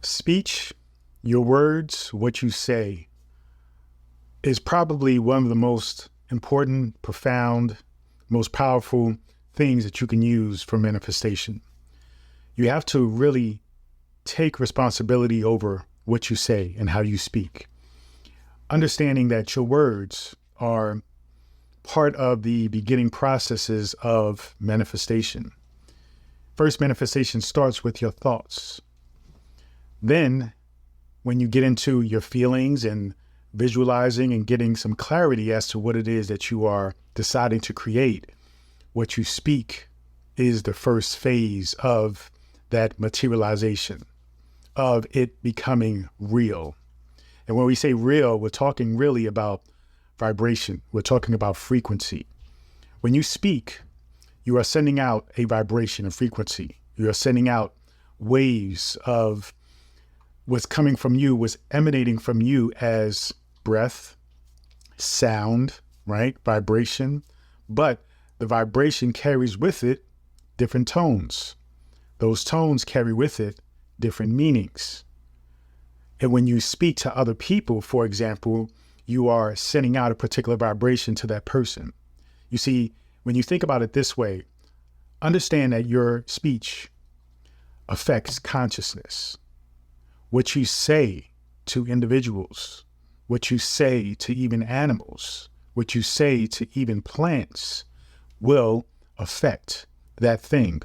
Speech, your words, what you say, is probably one of the most important, profound, most powerful things that you can use for manifestation. You have to really take responsibility over what you say and how you speak, understanding that your words are part of the beginning processes of manifestation. First, manifestation starts with your thoughts. Then, when you get into your feelings and visualizing and getting some clarity as to what it is that you are deciding to create, what you speak is the first phase of that materialization, of it becoming real. And when we say real, we're talking really about vibration. We're talking about frequency. When you speak, you are sending out a vibration, a frequency. You are sending out waves of what's coming from you, what's emanating from you as breath, sound, right? Vibration. But the vibration carries with it different tones. Those tones carry with it different meanings. And when you speak to other people, for example, you are sending out a particular vibration to that person. You see, when you think about it this way, understand that your speech affects consciousness. What you say to individuals, what you say to even animals, what you say to even plants will affect that thing.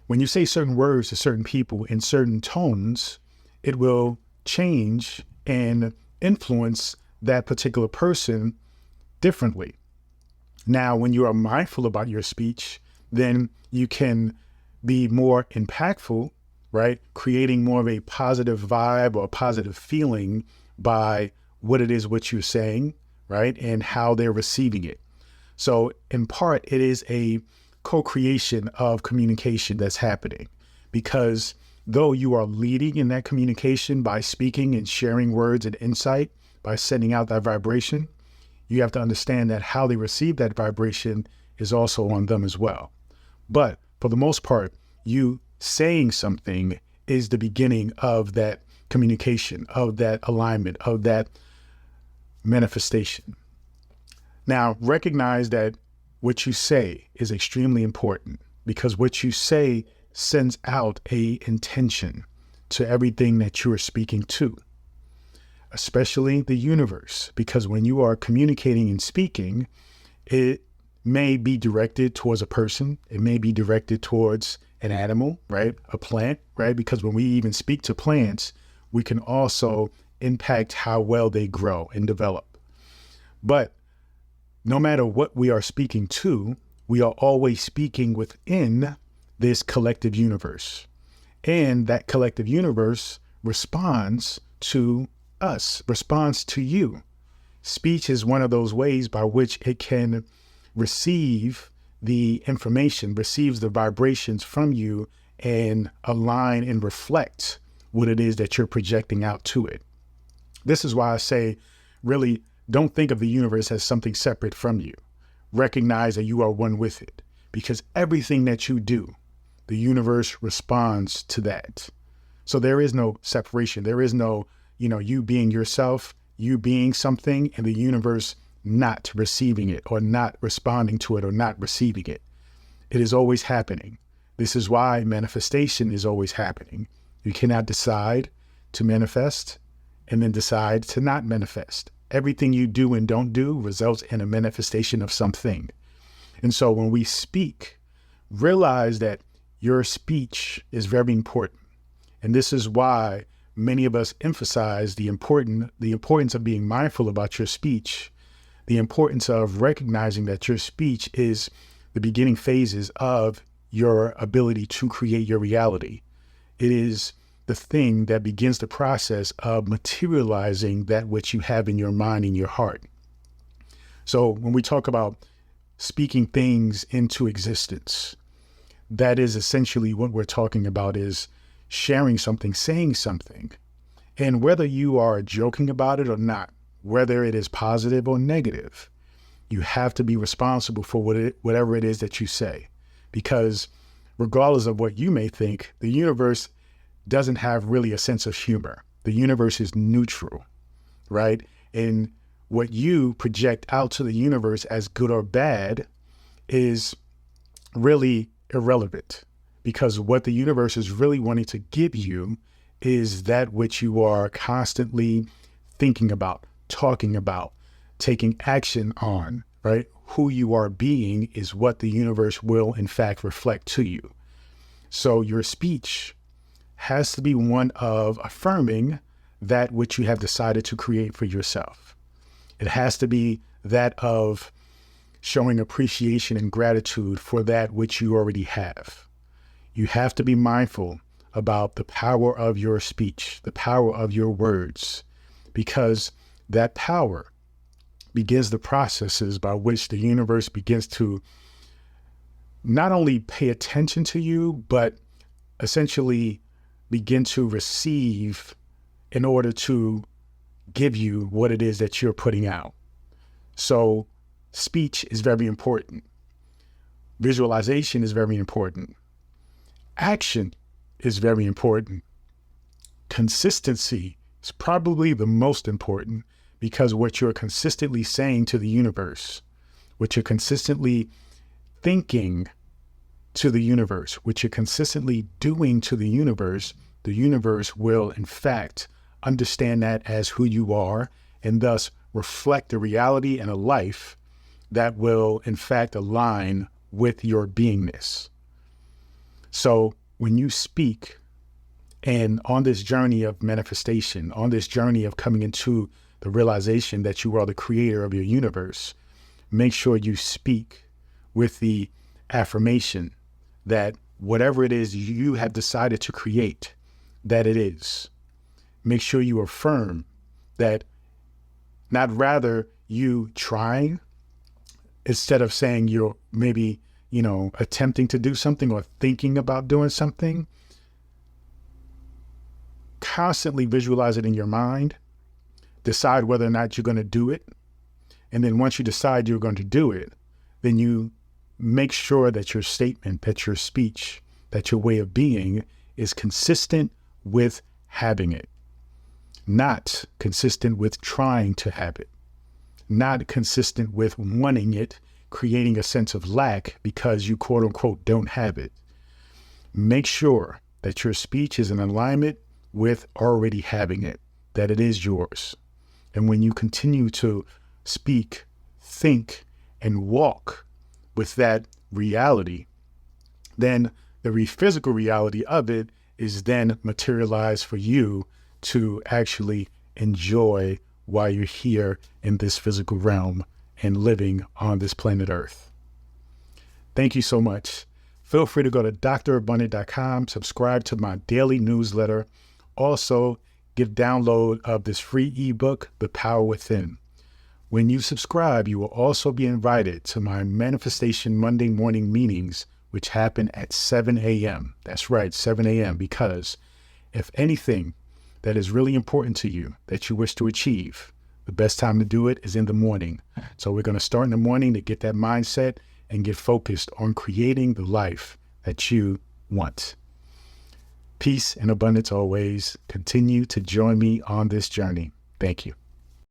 When you say certain words to certain people in certain tones, it will change and influence that particular person differently. Now, when you are mindful about your speech, then you can be more impactful, right? Creating more of a positive vibe or a positive feeling by what it is what you're saying, right? And how they're receiving it. So in part, it is a co-creation of communication that's happening, because though you are leading in that communication by speaking and sharing words and insight, by sending out that vibration, you have to understand that how they receive that vibration is also on them as well. But for the most part, you saying something is the beginning of that communication, of that alignment, of that manifestation. Now, recognize that what you say is extremely important, because what you say sends out a intention to everything that you are speaking to, especially the universe, because when you are communicating and speaking, it may be directed towards a person. It may be directed towards an animal, right? A plant, right? Because when we even speak to plants, we can also impact how well they grow and develop. But no matter what we are speaking to, we are always speaking within this collective universe. And that collective universe responds to us, responds to you. Speech is one of those ways by which it can receive the information, receives the vibrations from you, and align and reflect what it is that you're projecting out to it. This is why I say, really, don't think of the universe as something separate from you. Recognize that you are one with it, because everything that you do, the universe responds to that. So there is no separation. There is no, you being yourself, you being something, and the universe not receiving it or not responding to it or not receiving it. It is always happening. This is why manifestation is always happening. You cannot decide to manifest and then decide to not manifest. Everything you do and don't do results in a manifestation of something. And so when we speak, realize that your speech is very important. And this is why many of us emphasize the importance of being mindful about your speech, the importance of recognizing that your speech is the beginning phases of your ability to create your reality. It is the thing that begins the process of materializing that which you have in your mind, in your heart. So when we talk about speaking things into existence, that is essentially what we're talking about, is sharing something, saying something. And whether you are joking about it or not, whether it is positive or negative, you have to be responsible for whatever it is that you say. Because regardless of what you may think, the universe doesn't have really a sense of humor. The universe is neutral, right? And what you project out to the universe as good or bad is really irrelevant, because what the universe is really wanting to give you is that which you are constantly thinking about, talking about, taking action on, right? Who you are being is what the universe will, in fact, reflect to you. So your speech has to be one of affirming that which you have decided to create for yourself. It has to be that of showing appreciation and gratitude for that which you already have. You have to be mindful about the power of your speech, the power of your words, because that power begins the processes by which the universe begins to not only pay attention to you, but essentially begin to receive in order to give you what it is that you're putting out. So speech is very important. Visualization is very important. Action is very important. Consistency is probably the most important, because what you're consistently saying to the universe, what you're consistently thinking to the universe, what you're consistently doing to the universe will, in fact, understand that as who you are, and thus reflect a reality and a life that will, in fact, align with your beingness. So when you speak, and on this journey of manifestation, on this journey of coming into the realization that you are the creator of your universe, make sure you speak with the affirmation that whatever it is you have decided to create, that it is. Make sure you affirm that, not rather you trying, instead of saying you're maybe, attempting to do something or thinking about doing something. Constantly visualize it in your mind. Decide whether or not you're going to do it. And then once you decide you're going to do it, then you make sure that your statement, that your speech, that your way of being is consistent with having it, not consistent with trying to have it, not consistent with wanting it, creating a sense of lack because you quote unquote don't have it. Make sure that your speech is in alignment with already having it, that it is yours. And when you continue to speak, think, and walk with that reality, then the physical reality of it is then materialized for you to actually enjoy while you're here in this physical realm and living on this planet Earth. Thank you so much. Feel free to go to drabundant.com, subscribe to my daily newsletter. Also, get download of this free ebook, The Power Within. When you subscribe, you will also be invited to my Manifestation Monday morning meetings, which happen at 7 a.m. That's right, 7 a.m. Because if anything that is really important to you that you wish to achieve, the best time to do it is in the morning. So we're going to start in the morning to get that mindset and get focused on creating the life that you want. Peace and abundance always. Continue to join me on this journey. Thank you.